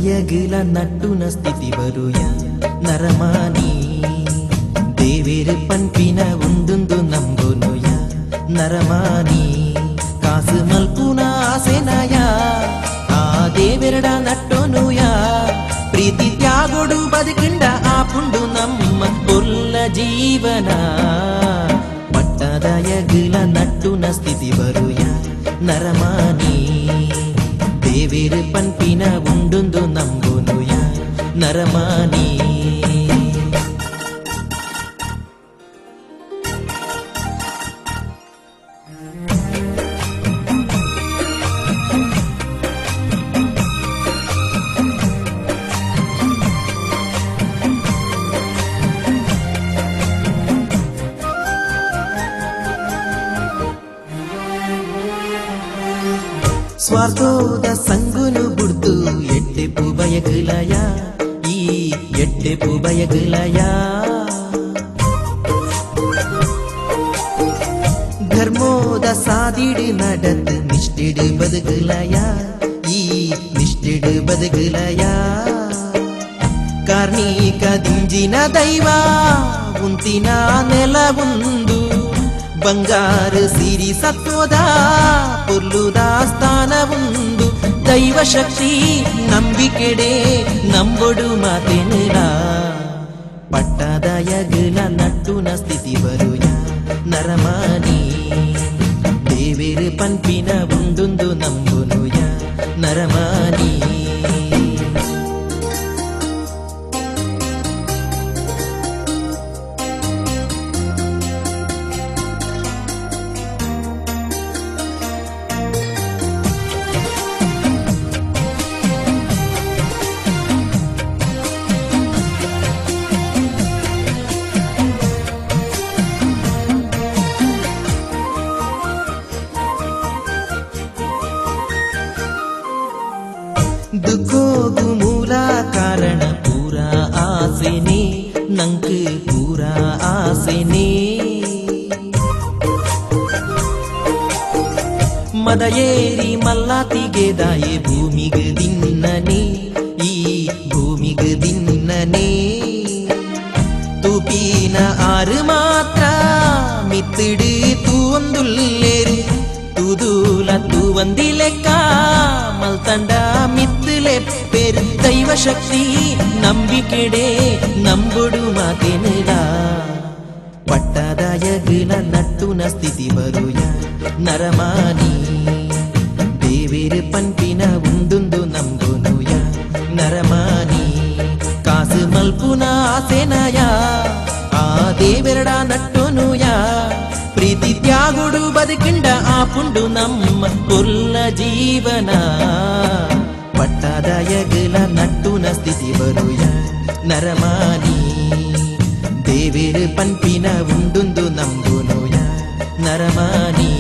ದಯಗಿಲ ನಟ್ಟುನ ಸ್ಥಿತಿ ಬರುಯ ನರಮಾನಿ ದೇವೇರು ಪನ್ಪಿನ ಉಂದುಂದು ನಂಬುನುಯ ನರಮಾನಿ ಕಾಸು ಮಲ್ಪುನ ಆಸೆನಯ ಆ ದೇವೆರಡ ನಟ್ಟೋನುಯ ಪ್ರೀತಿ ತ್ಯಾಗೊಡು ಬದುಕಿಂಡ ಆಪುಂಡು ನಮ್ಮ ಕೊಲ್ಲ ಜೀವನ ಪಟ್ಟದಯಗಿಲ ನಟ್ಟುನ ಸ್ಥಿತಿ ಬರುಯ ನರಮಾನಿ ದೇವೇರು ಪನ್ಪಿನ ಉಂಡುಂದು ನಂಬುನುಯ ನರಮಾನಿ ಸ್ವಾರ್ಥೋದ ಸಂಗುನು ಬುಡ್ದು ಎಡ್ಡೆಪು ಬಯಗಲಯ ಈ ಎಡ್ಡೆಪು ಬಯಗಲಯ ಧರ್ಮೋದ ಸಾದಿಡು ನಡತ್ ನಿಷ್ಠೆಡು ಬದುಕಲಯ ಈ ನಿಷ್ಠೆಡು ಬದುಕಲಯ ಕಾರ್ಣಿಕ ದಿಂಜಿನ ದೈವ ಉಂತಿನ ನೆಲ ಒಂದು ಬಂಗಾರು ಸಿರಿ ಸತ್ವದ ಪುರ್ಲುದ ಸ್ಥಾನ ಒಂದು ದೈವ ಶಕ್ತಿ ನಂಬಿಕೆಡೆ ನಂಬೊಡು ಮಾತೆನಿಲ ಪಟ್ಟದಯಗಿಲ ನಟ್ಟುನ ಸ್ಥಿತಿ ಬರುಯ ನರಮಾನಿ ದೇವೇರು ಪನ್ಪಿನ ಉಂಡುಂದು ನಂಬುನುಯ ನರಮಾನಿ ದುಃಖೋಗು ಮೂಲ ಕಾರಣ ಪೂರ ಆಸೆನೆ ನಂಕ್ ಪೂರ ಆಸೆನೆ ಮದ ಏರಿ ಮಲ್ಲಾತಿಗೆ ದಾಯೆ ಭೂಮಿಗೆ ದಿನ್ನನೆ ಈ ಭೂಮಿಗೆ ದಿನ್ನನೆ ತೂಪಿನ ಆರು ಮಾತ್ರ ಮಿತ್ತಿಡು ತೂವೊಂದುಲ್ಲೇರು ತೂದೂಲ ತೂವಂದಿಲೆಕ್ಕ ಮಲ್ತಂಡ ಮಿತ್ತಲೆ ಪೇರು ದೈವ ಶಕ್ತಿ ನಂಬಿಕೆಡೆ ನಂಬುಡು ಮಾತೆನಿಲ ಪಟ್ಟದಯಗಿಲ ನಟ್ಟುನ ಸ್ಥಿತಿ ಬರುಯ ನರಮಾನಿ ದೇವೇರು ಪನ್ಪಿನ ಉಂಡುಂದು ನಂಬುನುಯ ನರಮಾನಿ ಕಾಸು ಮಲ್ಪುನ ಆಸೆನಯ ಆ ದೇವೆರಡ ನಟ್ಟೋನುಯ ಪ್ರೀತಿ ತ್ಯಾಗುಡು ಬದುಕಿಂಡ ಆಪುಂಡು ನಮ್ಮ ಕೊಲ್ಲ ಜೀವನ ಪಟ್ಟದಯಗಿಲ ನಟ್ಟುನ ಸ್ಥಿತಿ ಬರುಯ ನರಮಾನಿ ದೇವೇರು ಪನ್ಪಿನ ಉಂಡುಂದು ನಂಬುನುಯ ನರಮಾನಿ